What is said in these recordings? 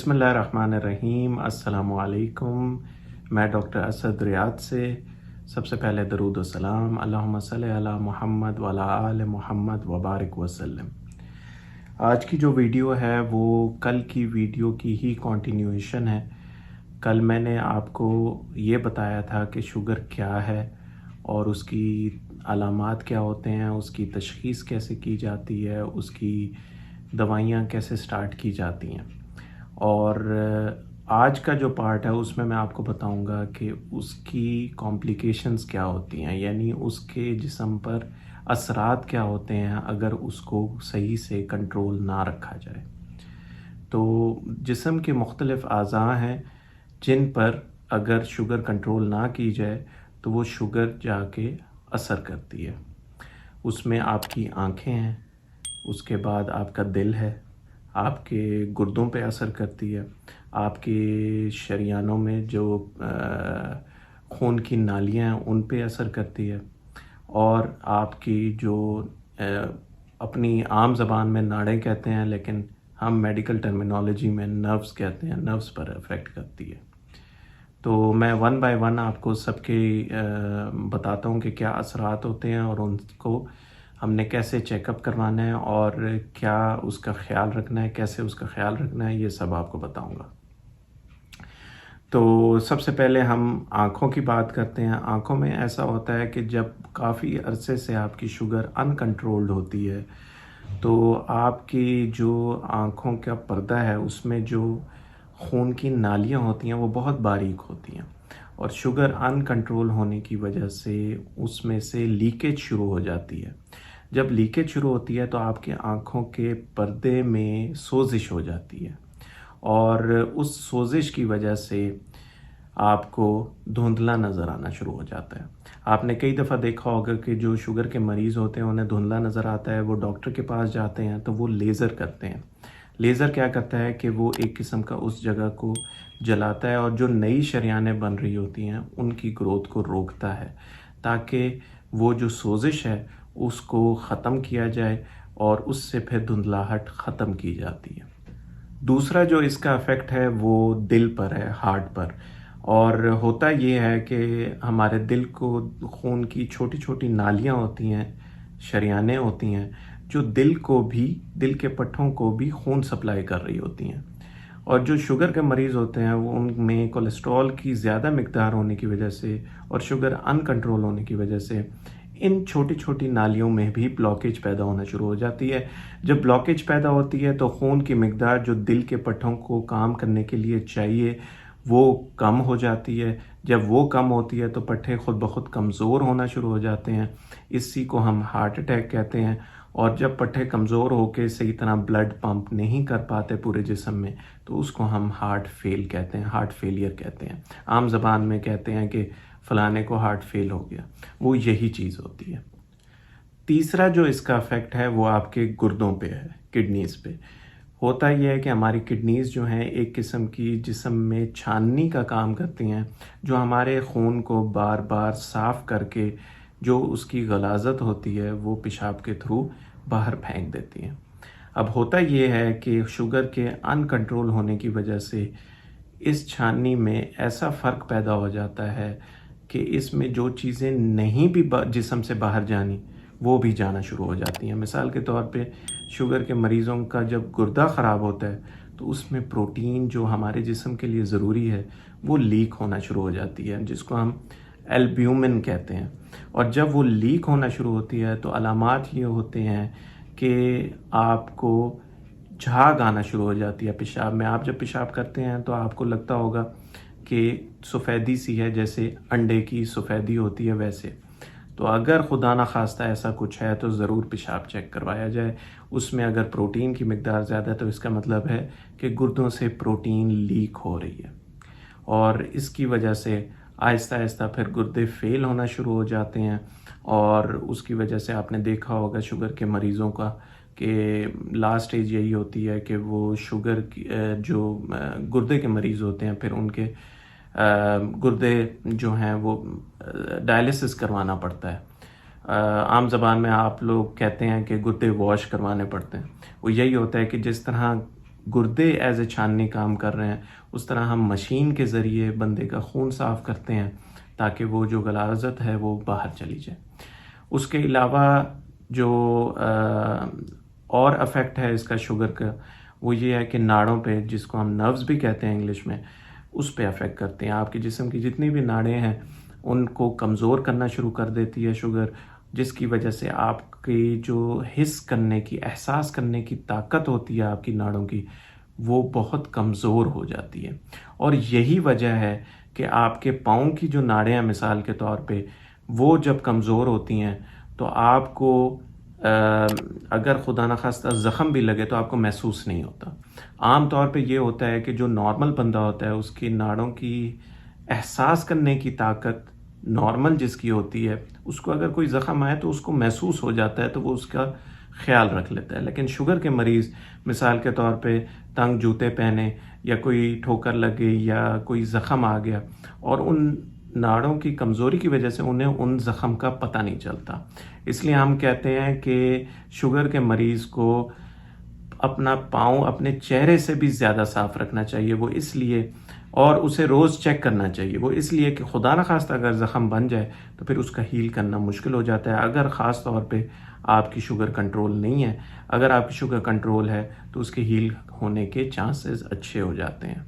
بسم اللہ الرحمن الرحیم۔ السلام علیکم۔ میں ڈاکٹر اسد ریاض سے سب سے پہلے درود و سلام، اللہم صلی علی محمد وعلی آل محمد وبارک وسلم۔ آج کی جو ویڈیو ہے وہ کل کی ویڈیو کی ہی کنٹینیویشن ہے۔ کل میں نے آپ کو یہ بتایا تھا کہ شوگر کیا ہے اور اس کی علامات کیا ہوتے ہیں، اس کی تشخیص کیسے کی جاتی ہے، اس کی دوائیاں کیسے سٹارٹ کی جاتی ہیں، اور آج کا جو پارٹ ہے اس میں آپ کو بتاؤں گا کہ اس کی کمپلیکیشنز کیا ہوتی ہیں، یعنی اس کے جسم پر اثرات کیا ہوتے ہیں اگر اس کو صحیح سے کنٹرول نہ رکھا جائے۔ تو جسم کے مختلف اعضاء ہیں جن پر اگر شوگر کنٹرول نہ کی جائے تو وہ شوگر جا کے اثر کرتی ہے۔ اس میں آپ کی آنکھیں ہیں، اس کے بعد آپ کا دل ہے، آپ کے گردوں پہ اثر کرتی ہے، آپ کے شریانوں میں جو خون کی نالیاں ہیں ان پہ اثر کرتی ہے، اور آپ کی جو اپنی عام زبان میں ناڑیں کہتے ہیں لیکن ہم میڈیکل ٹرمینالوجی میں نروز کہتے ہیں، نروز پر افیکٹ کرتی ہے۔ تو میں ون بائی ون آپ کو سب کے بتاتا ہوں کہ کیا اثرات ہوتے ہیں اور ان کو ہم نے کیسے چیک اپ کروانا ہے اور کیا اس کا خیال رکھنا ہے، کیسے اس کا خیال رکھنا ہے، یہ سب آپ کو بتاؤں گا۔ تو سب سے پہلے ہم آنکھوں کی بات کرتے ہیں۔ آنکھوں میں ایسا ہوتا ہے کہ جب کافی عرصے سے آپ کی شوگر ان کنٹرولڈ ہوتی ہے تو آپ کی جو آنکھوں کا پردہ ہے اس میں جو خون کی نالیاں ہوتی ہیں وہ بہت باریک ہوتی ہیں، اور شوگر ان کنٹرول ہونے کی وجہ سے اس میں سے لیکیج شروع ہو جاتی ہے۔ جب لیکیج شروع ہوتی ہے تو آپ کے آنکھوں کے پردے میں سوزش ہو جاتی ہے، اور اس سوزش کی وجہ سے آپ کو دھندلا نظر آنا شروع ہو جاتا ہے۔ آپ نے کئی دفعہ دیکھا ہوگا کہ جو شوگر کے مریض ہوتے ہیں انہیں دھندلا نظر آتا ہے، وہ ڈاکٹر کے پاس جاتے ہیں تو وہ لیزر کرتے ہیں۔ لیزر کیا کرتا ہے کہ وہ ایک قسم کا اس جگہ کو جلاتا ہے اور جو نئی شریانیں بن رہی ہوتی ہیں ان کی گروتھ کو روکتا ہے تاکہ وہ جو سوزش ہے اس کو ختم کیا جائے اور اس سے پھر دھندلاہٹ ختم کی جاتی ہے۔ دوسرا جو اس کا افیکٹ ہے وہ دل پر ہے، ہارٹ پر، اور ہوتا یہ ہے کہ ہمارے دل کو خون کی چھوٹی چھوٹی نالیاں ہوتی ہیں، شریانیں ہوتی ہیں جو دل کو بھی، دل کے پٹھوں کو بھی خون سپلائی کر رہی ہوتی ہیں، اور جو شوگر کے مریض ہوتے ہیں وہ ان میں کولیسٹرول کی زیادہ مقدار ہونے کی وجہ سے اور شوگر ان کنٹرول ہونے کی وجہ سے ان چھوٹی چھوٹی نالیوں میں بھی بلاکیج پیدا ہونا شروع ہو جاتی ہے۔ جب بلاکیج پیدا ہوتی ہے تو خون کی مقدار جو دل کے پٹھوں کو کام کرنے کے لیے چاہیے وہ کم ہو جاتی ہے۔ جب وہ کم ہوتی ہے تو پٹھے خود بخود کمزور ہونا شروع ہو جاتے ہیں، اسی کو ہم ہارٹ اٹیک کہتے ہیں، اور جب پٹھے کمزور ہو کے صحیح طرح بلڈ پمپ نہیں کر پاتے پورے جسم میں تو اس کو ہم ہارٹ فیل کہتے ہیں، ہارٹ فیلئر کہتے ہیں۔ عام زبان میں کہتے ہیں کہ فلانے کو ہارٹ فیل ہو گیا، وہ یہی چیز ہوتی ہے۔ تیسرا جو اس کا افیکٹ ہے وہ آپ کے گردوں پہ ہے، کڈنیز پہ۔ ہوتا یہ ہے کہ ہماری کڈنیز جو ہیں ایک قسم کی جسم میں چھاننی کا کام کرتی ہیں، جو ہمارے خون کو بار بار صاف کر کے جو اس کی غلاظت ہوتی ہے وہ پیشاب کے تھرو باہر پھینک دیتی ہیں۔ اب ہوتا یہ ہے کہ شوگر کے ان کنٹرول ہونے کی وجہ سے اس چھاننی میں ایسا فرق پیدا ہو جاتا ہے کہ اس میں جو چیزیں نہیں بھی جسم سے باہر جانی وہ بھی جانا شروع ہو جاتی ہیں۔ مثال کے طور پہ شوگر کے مریضوں کا جب گردہ خراب ہوتا ہے تو اس میں پروٹین جو ہمارے جسم کے لیے ضروری ہے وہ لیک ہونا شروع ہو جاتی ہے، جس کو ہم البیومن کہتے ہیں، اور جب وہ لیک ہونا شروع ہوتی ہے تو علامات یہ ہوتے ہیں کہ آپ کو جھاگ آنا شروع ہو جاتی ہے پیشاب میں۔ آپ جب پیشاب کرتے ہیں تو آپ کو لگتا ہوگا کہ سفیدی سی ہے، جیسے انڈے کی سفیدی ہوتی ہے ویسے۔ تو اگر خدا نخواستہ ایسا کچھ ہے تو ضرور پیشاب چیک کروایا جائے۔ اس میں اگر پروٹین کی مقدار زیادہ ہے تو اس کا مطلب ہے کہ گردوں سے پروٹین لیک ہو رہی ہے، اور اس کی وجہ سے آہستہ آہستہ پھر گردے فیل ہونا شروع ہو جاتے ہیں، اور اس کی وجہ سے آپ نے دیکھا ہوگا شوگر کے مریضوں کا کہ لاسٹ ایج یہی ہوتی ہے کہ وہ شوگر کی جو گردے کے مریض ہوتے ہیں پھر ان کے گردے جو ہیں وہ ڈائلسس کروانا پڑتا ہے۔ عام زبان میں آپ لوگ کہتے ہیں کہ گردے واش کروانے پڑتے ہیں۔ وہ یہی ہوتا ہے کہ جس طرح گردے ایز اے چھاننی کام کر رہے ہیں، اس طرح ہم مشین کے ذریعے بندے کا خون صاف کرتے ہیں تاکہ وہ جو غلاظت ہے وہ باہر چلی جائے۔ اس کے علاوہ جو اور افیکٹ ہے اس کا شوگر کا، وہ یہ ہے کہ ناڑوں پہ، جس کو ہم نروز بھی کہتے ہیں انگلش میں، اس پہ افیکٹ کرتے ہیں۔ آپ کے جسم کی جتنی بھی ناڑیں ہیں ان کو کمزور کرنا شروع کر دیتی ہے شوگر، جس کی وجہ سے آپ کی جو حس کرنے کی، احساس کرنے کی طاقت ہوتی ہے آپ کی ناڑوں کی، وہ بہت کمزور ہو جاتی ہے۔ اور یہی وجہ ہے کہ آپ کے پاؤں کی جو ناڑیں ہیں مثال کے طور پہ، وہ جب کمزور ہوتی ہیں تو آپ کو اگر خدا نخواستہ زخم بھی لگے تو آپ کو محسوس نہیں ہوتا۔ عام طور پہ یہ ہوتا ہے کہ جو نارمل بندہ ہوتا ہے اس کی ناڑوں کی احساس کرنے کی طاقت نارمل جس کی ہوتی ہے، اس کو اگر کوئی زخم آئے تو اس کو محسوس ہو جاتا ہے تو وہ اس کا خیال رکھ لیتا ہے۔ لیکن شوگر کے مریض مثال کے طور پہ تنگ جوتے پہنے یا کوئی ٹھوکر لگ گئی یا کوئی زخم آ گیا، اور ان ناڑوں کی کمزوری کی وجہ سے انہیں ان زخم کا پتہ نہیں چلتا۔ اس لیے ہم کہتے ہیں کہ شوگر کے مریض کو اپنا پاؤں اپنے چہرے سے بھی زیادہ صاف رکھنا چاہیے، وہ اس لیے، اور اسے روز چیک کرنا چاہیے، وہ اس لیے کہ خدا نخواستہ اگر زخم بن جائے تو پھر اس کا ہیل کرنا مشکل ہو جاتا ہے۔ اگر خاص طور پہ آپ کی شوگر کنٹرول نہیں ہے، اگر آپ کی شوگر کنٹرول ہے تو اس کے ہیل ہونے کے چانسز اچھے ہو جاتے ہیں۔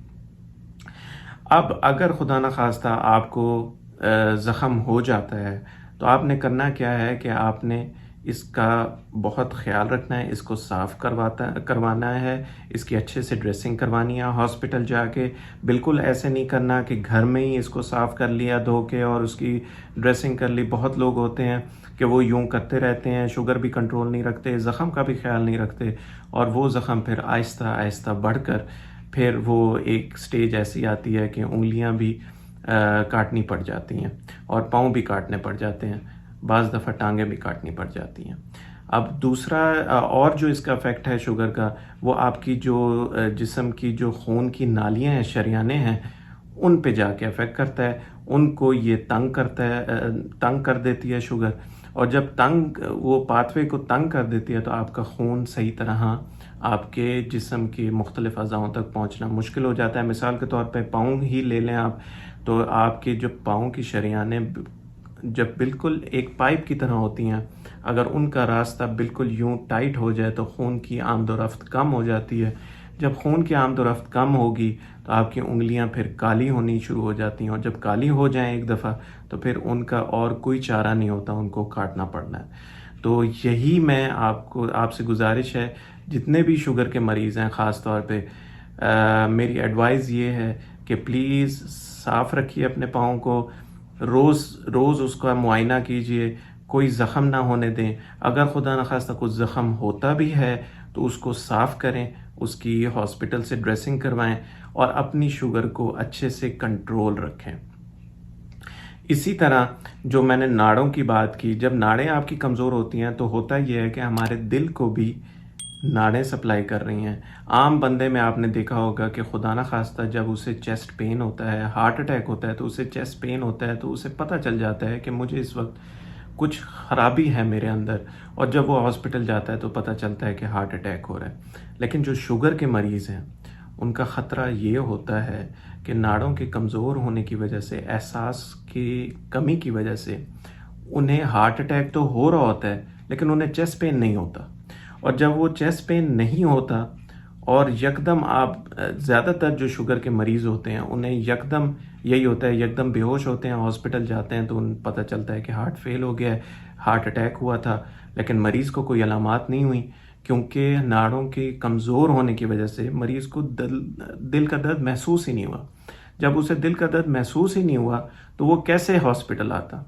اب اگر خدا نخواستہ آپ کو زخم ہو جاتا ہے تو آپ نے کرنا کیا ہے کہ آپ نے اس کا بہت خیال رکھنا ہے، اس کو صاف کروانا ہے، اس کی اچھے سے ڈریسنگ کروانی ہے ہاسپٹل جا کے۔ بالکل ایسے نہیں کرنا کہ گھر میں ہی اس کو صاف کر لیا دھو کے اور اس کی ڈریسنگ کر لی۔ بہت لوگ ہوتے ہیں کہ وہ یوں کرتے رہتے ہیں، شوگر بھی کنٹرول نہیں رکھتے، زخم کا بھی خیال نہیں رکھتے، اور وہ زخم پھر آہستہ آہستہ بڑھ کر پھر وہ ایک سٹیج ایسی آتی ہے کہ انگلیاں بھی کاٹنی پڑ جاتی ہیں اور پاؤں بھی کاٹنے پڑ جاتے ہیں، بعض دفعہ ٹانگیں بھی کاٹنی پڑ جاتی ہیں۔ اب دوسرا اور جو اس کا افیکٹ ہے شوگر کا، وہ آپ کی جو جسم کی جو خون کی نالیاں ہیں، شریانیں ہیں، ان پہ جا کے افیکٹ کرتا ہے۔ ان کو یہ تنگ کر دیتی ہے شوگر، اور جب وہ پاتھ وے کو تنگ کر دیتی ہے تو آپ کا خون صحیح طرح آپ کے جسم کی مختلف اعضاؤں تک پہنچنا مشکل ہو جاتا ہے۔ مثال کے طور پہ پاؤں ہی لے لیں آپ، تو آپ کے جو پاؤں کی شریانیں جب بالکل ایک پائپ کی طرح ہوتی ہیں، اگر ان کا راستہ بالکل یوں ٹائٹ ہو جائے تو خون کی آمد و رفت کم ہو جاتی ہے۔ جب خون کی آمد و رفت کم ہوگی تو آپ کی انگلیاں پھر کالی ہونی شروع ہو جاتی ہیں، اور جب کالی ہو جائیں ایک دفعہ تو پھر ان کا اور کوئی چارہ نہیں ہوتا، ان کو کاٹنا پڑنا ہے۔ تو یہی میں آپ سے گزارش ہے، جتنے بھی شوگر کے مریض ہیں خاص طور پہ، میری ایڈوائز یہ ہے کہ پلیز صاف رکھیے اپنے پاؤں کو، روز اس کا معائنہ کیجئے، کوئی زخم نہ ہونے دیں۔ اگر خدا نخواستہ کچھ زخم ہوتا بھی ہے تو اس کو صاف کریں، اس کی ہاسپٹل سے ڈریسنگ کروائیں، اور اپنی شوگر کو اچھے سے کنٹرول رکھیں۔ اسی طرح جو میں نے ناڑوں کی بات کی، جب ناڑیں آپ کی کمزور ہوتی ہیں تو ہوتا یہ ہے کہ ہمارے دل کو بھی ناڑیں سپلائی کر رہی ہیں۔ عام بندے میں آپ نے دیکھا ہوگا کہ خدا نخواستہ جب اسے چیسٹ پین ہوتا ہے، ہارٹ اٹیک ہوتا ہے، تو اسے چیسٹ پین ہوتا ہے تو اسے پتہ چل جاتا ہے کہ مجھے اس وقت کچھ خرابی ہے میرے اندر، اور جب وہ ہاسپٹل جاتا ہے تو پتہ چلتا ہے کہ ہارٹ اٹیک ہو رہا ہے۔ لیکن جو شوگر کے مریض ہیں ان کا خطرہ یہ ہوتا ہے کہ ناڑوں کے کمزور ہونے کی وجہ سے، احساس کی کمی کی وجہ سے، انہیں ہارٹ اٹیک تو ہو رہا ہوتا ہے لیکن انہیں چیسٹ پین نہیں ہوتا، اور جب وہ چیسٹ پین نہیں ہوتا اور یکدم آپ زیادہ تر جو شوگر کے مریض ہوتے ہیں انہیں یکدم یہی ہوتا ہے، یکدم بے ہوش ہوتے ہیں، ہاسپٹل جاتے ہیں تو انہیں پتہ چلتا ہے کہ ہارٹ فیل ہو گیا ہے، ہارٹ اٹیک ہوا تھا، لیکن مریض کو کوئی علامات نہیں ہوئی، کیونکہ ناڑوں کے کمزور ہونے کی وجہ سے مریض کو دل کا درد محسوس ہی نہیں ہوا۔ جب اسے دل کا درد محسوس ہی نہیں ہوا تو وہ کیسے ہاسپٹل آتا؟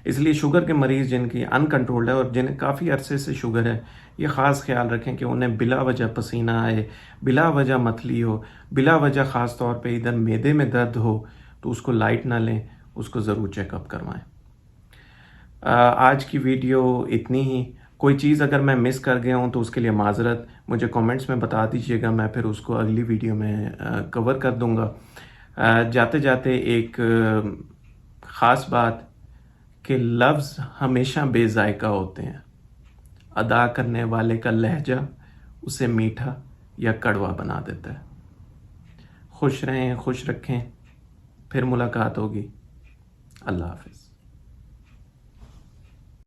اس لیے شوگر کے مریض جن کی ان کنٹرولڈ ہے اور جنہیں کافی عرصے سے شوگر ہے، یہ خاص خیال رکھیں کہ انہیں بلا وجہ پسینہ آئے، بلا وجہ متلی ہو، بلا وجہ خاص طور پہ ادھر معدے میں درد ہو تو اس کو لائٹ نہ لیں، اس کو ضرور چیک اپ کروائیں۔ آج کی ویڈیو اتنی ہی۔ کوئی چیز اگر میں مس کر گیا ہوں تو اس کے لیے معذرت، مجھے کامنٹس میں بتا دیجیے گا، میں پھر اس کو اگلی ویڈیو میں کور کر دوں گا۔ جاتے جاتے ایک خاص بات کہ لفظ ہمیشہ بے ذائقہ ہوتے ہیں، ادا کرنے والے کا لہجہ اسے میٹھا یا کڑوا بنا دیتا ہے۔ خوش رہیں، خوش رکھیں، پھر ملاقات ہوگی۔ اللہ حافظ۔